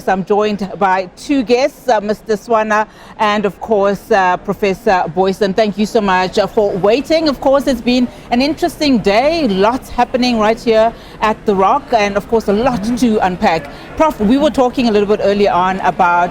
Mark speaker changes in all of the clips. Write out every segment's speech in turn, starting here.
Speaker 1: course, I'm joined by two guests, Mr. Swana and, of course, Professor Booysen. Thank you so much for waiting. Of course, it's been an interesting day, lots happening right here at The Rock, and, of course, a lot to unpack. Prof, we were talking a little bit earlier on about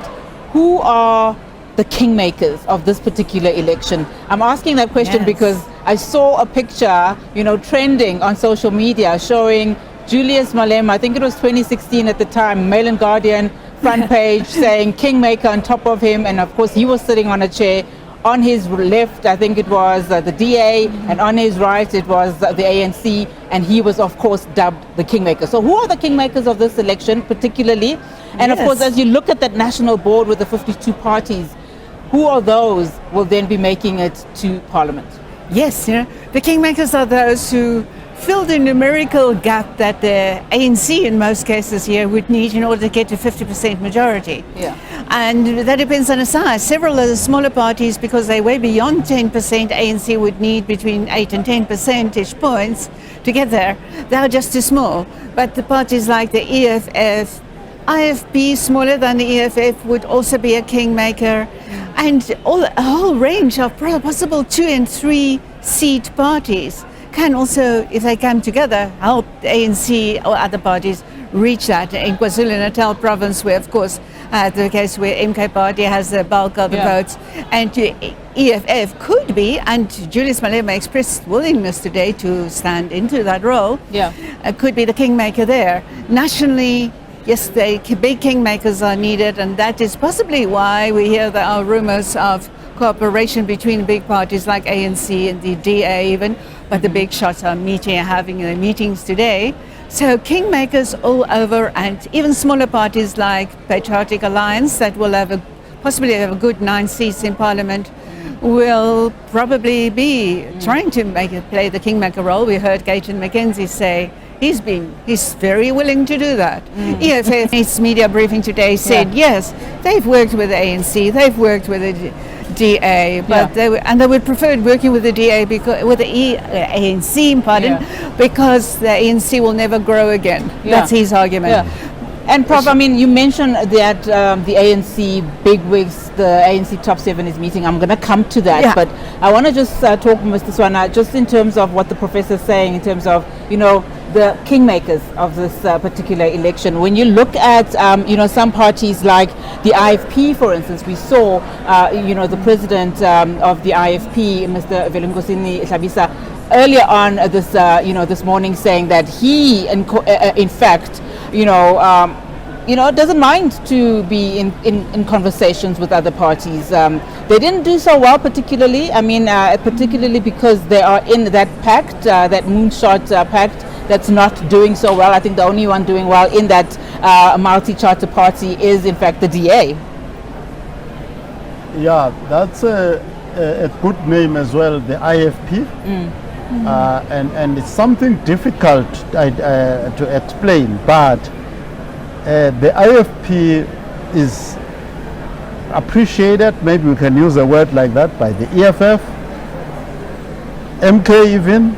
Speaker 1: who are the kingmakers of this particular election. I'm asking that question because I saw a picture, trending on social media showing Julius Malema, I think it was 2016 at the time, Mail and Guardian front page saying Kingmaker on top of him, and of course he was sitting on a chair. On his left, I think it was the DA, and on his right it was the ANC, and he was of course dubbed the Kingmaker. So who are the Kingmakers of this election particularly? And of course, as you look at that national board with the 52 parties, who are those will then be making it to Parliament?
Speaker 2: Yes, the Kingmakers are those who fill the numerical gap that the ANC in most cases here would need in order to get to 50% majority.
Speaker 1: Yeah.
Speaker 2: And that depends on the size. Several of the smaller parties, because they're way beyond 10%, ANC would need between 8 and 10 percentage points to get there. They're just too small. But the parties like the EFF, IFP, smaller than the EFF, would also be a kingmaker, and a whole range of possible 2 and 3 seat parties can also, if they come together, help the ANC or other parties reach that. In KwaZulu-Natal province, where of course the case where MK party has the bulk of the votes, and EFF could be, and Julius Malema expressed willingness today to stand into that role, could be the kingmaker there. Nationally, yes, the big kingmakers are needed, and that is possibly why we hear there are rumors of cooperation between big parties like ANC and the DA even, but the big shots are having their meetings today. So kingmakers all over, and even smaller parties like Patriotic Alliance that will possibly have a good 9 seats in Parliament will probably be trying to play the kingmaker role. We heard Gayton McKenzie say he's very willing to do that. EFF, its media briefing today said yes, they've worked with the ANC, they've worked with the DA, but they would prefer working with the DA with the ANC, because the ANC will never grow again. That's his argument.
Speaker 1: And Prof, I mean, you mentioned that the ANC bigwigs, the ANC top 7 is meeting. I'm going to come to that, but I want to just talk, Mr. Swana, just in terms of what the professor is saying, in terms of, the kingmakers of this particular election. When you look at, some parties like the IFP, for instance, we saw, the president of the IFP, Mr. Velungosini Hlabisa, earlier on this, this morning, saying that he, in fact, doesn't mind to be in conversations with other parties. They didn't do so well, particularly. I mean, particularly because they are in that pact, that moonshot pact, that's not doing so well. I think the only one doing well in that multi-charter party is, in fact, the DA.
Speaker 3: Yeah, that's a good name as well, the IFP. And it's something difficult to explain, but the IFP is appreciated, maybe we can use a word like that, by the EFF, MK even,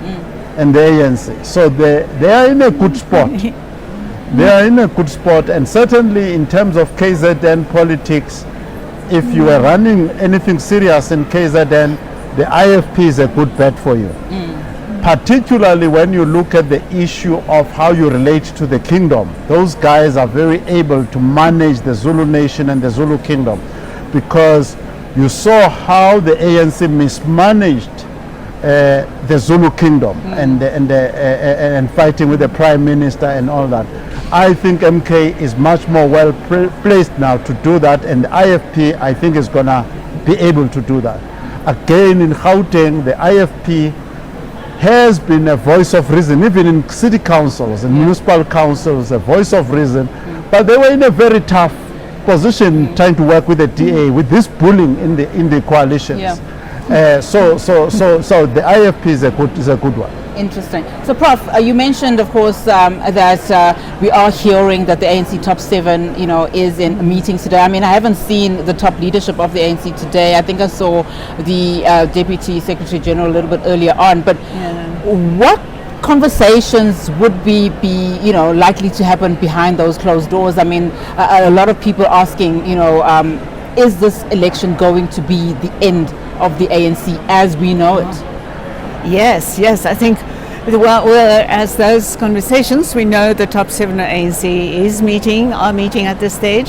Speaker 3: and the ANC. So they are in a good spot. They are in a good spot, and certainly in terms of KZN politics, if you are running anything serious in KZN, the IFP is a good bet for you. Particularly when you look at the issue of how you relate to the kingdom. Those guys are very able to manage the Zulu nation and the Zulu kingdom, because you saw how the ANC mismanaged the Zulu kingdom and fighting with the prime minister and all that. I think MK is much more well placed now to do that, and the IFP, I think, is gonna be able to do that. Again, in Gauteng, the IFP has been a voice of reason, even in city councils and municipal councils, a voice of reason, but they were in a very tough position trying to work with the DA, with this bullying in the coalitions. So the IFP is a good one.
Speaker 1: Interesting. So, Prof, you mentioned, of course, that we are hearing that the ANC top 7, is in meetings today. I mean, I haven't seen the top leadership of the ANC today. I think I saw the Deputy Secretary General a little bit earlier on. But what conversations would be likely to happen behind those closed doors? I mean, a lot of people asking, is this election going to be the end of the ANC as we know it?
Speaker 2: Yes, I think as those conversations, we know the top 7 of ANC are meeting at this stage,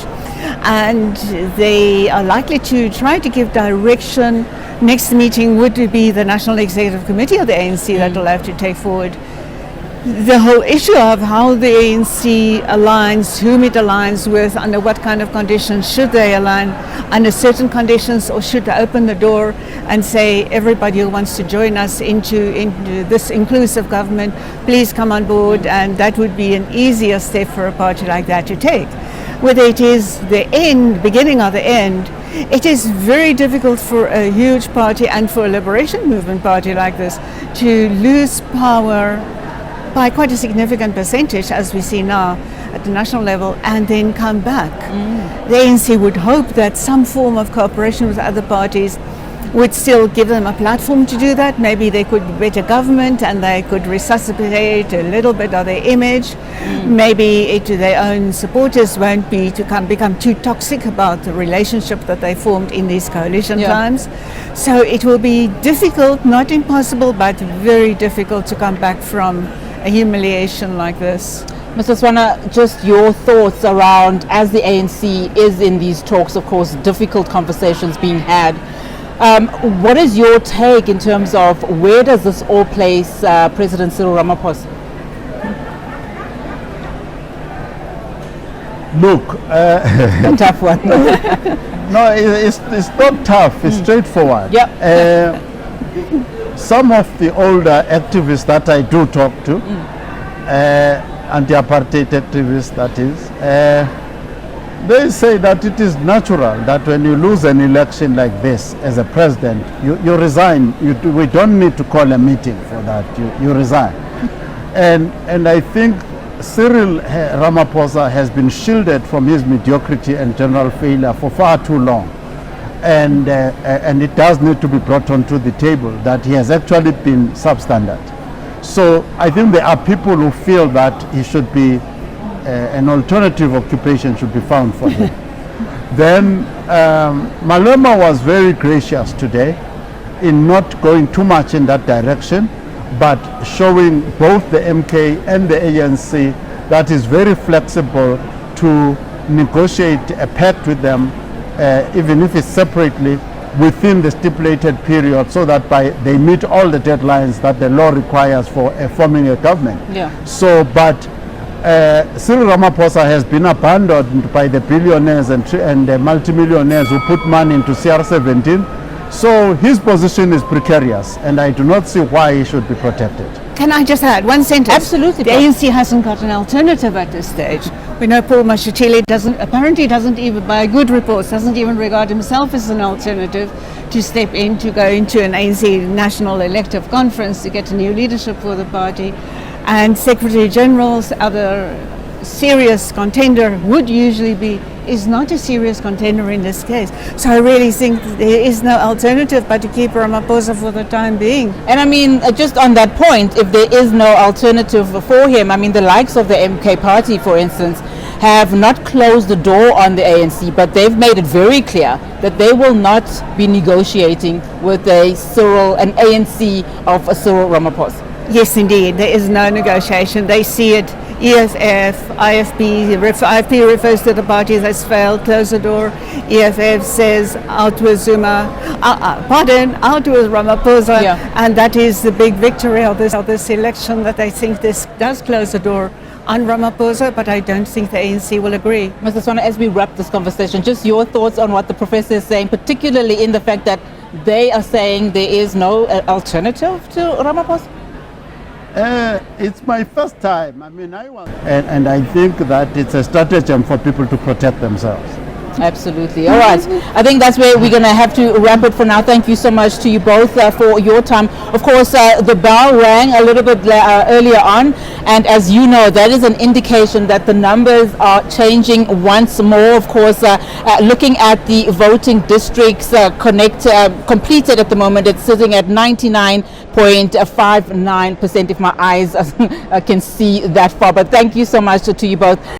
Speaker 2: and they are likely to try to give direction. Next meeting would be the National Executive Committee of the ANC that will have to take forward the whole issue of how the ANC aligns, whom it aligns with, under what kind of conditions should they align, under certain conditions, or should they open the door and say everybody who wants to join us into this inclusive government, please come on board, and that would be an easier step for a party like that to take. Whether it is the beginning or the end, it is very difficult for a huge party and for a liberation movement party like this to lose power by quite a significant percentage, as we see now at the national level, and then come back. The ANC would hope that some form of cooperation with other parties would still give them a platform to do that. Maybe they could better government and they could resuscitate a little bit of their image. Maybe their own supporters won't become too toxic about the relationship that they formed in these coalition times. So it will be difficult, not impossible, but very difficult to come back from a humiliation like this.
Speaker 1: Mr. Swana, just your thoughts around, as the ANC is in these talks, of course, difficult conversations being had. What is your take in terms of where does this all place President Cyril Ramaphosa?
Speaker 3: Look,
Speaker 1: a tough one.
Speaker 3: no, it's not tough, it's straightforward.
Speaker 1: Yep.
Speaker 3: Some of the older activists that I do talk to, anti-apartheid activists that is, they say that it is natural that when you lose an election like this as a president, you resign. We don't need to call a meeting for that, you resign. And I think Cyril Ramaphosa has been shielded from his mediocrity and general failure for far too long. And it does need to be brought onto the table that he has actually been substandard. So I think there are people who feel that he should be, an alternative occupation should be found for him. Then Malema was very gracious today in not going too much in that direction, but showing both the MK and the ANC that is very flexible to negotiate a pact with them, even if it's separately, within the stipulated period, so that they meet all the deadlines that the law requires for forming a government. So, but Cyril Ramaphosa has been abandoned by the billionaires and the multimillionaires who put money into CR17. So his position is precarious, and I do not see why he should be protected.
Speaker 2: Can I just add one sentence?
Speaker 1: Absolutely.
Speaker 2: The ANC hasn't got an alternative at this stage. We know Paul Mashatile doesn't even, by good reports, doesn't even regard himself as an alternative to step in, to go into an ANC National Elective Conference to get a new leadership for the party. And Secretary General's other serious contender would usually be, is not a serious contender in this case. So I really think there is no alternative but to keep Ramaphosa for the time being.
Speaker 1: And I mean, just on that point, if there is no alternative for him, I mean, the likes of the MK party, for instance, have not closed the door on the ANC, but they've made it very clear that they will not be negotiating with an ANC of Cyril Ramaphosa.
Speaker 2: Yes, indeed. There is no negotiation. They see it. EFF, IFP refers to the parties as failed, close the door. EFF says out with Zuma, out with Ramaphosa, and that is the big victory of this election, that they think this does close the door on Ramaphosa, but I don't think the ANC will agree.
Speaker 1: Mr. Swana, as we wrap this conversation, just your thoughts on what the professor is saying, particularly in the fact that they are saying there is no alternative to Ramaphosa?
Speaker 3: It's my first time. I mean, and I think that it's a stratagem for people to protect themselves.
Speaker 1: Absolutely. All right. I think that's where we're going to have to wrap it for now. Thank you so much to you both for your time. Of course, the bell rang a little bit earlier on, and as you know, that is an indication that the numbers are changing once more. Of course, looking at the voting districts completed at the moment, it's sitting at 99.59%, if my eyes can see that far. But thank you so much to you both.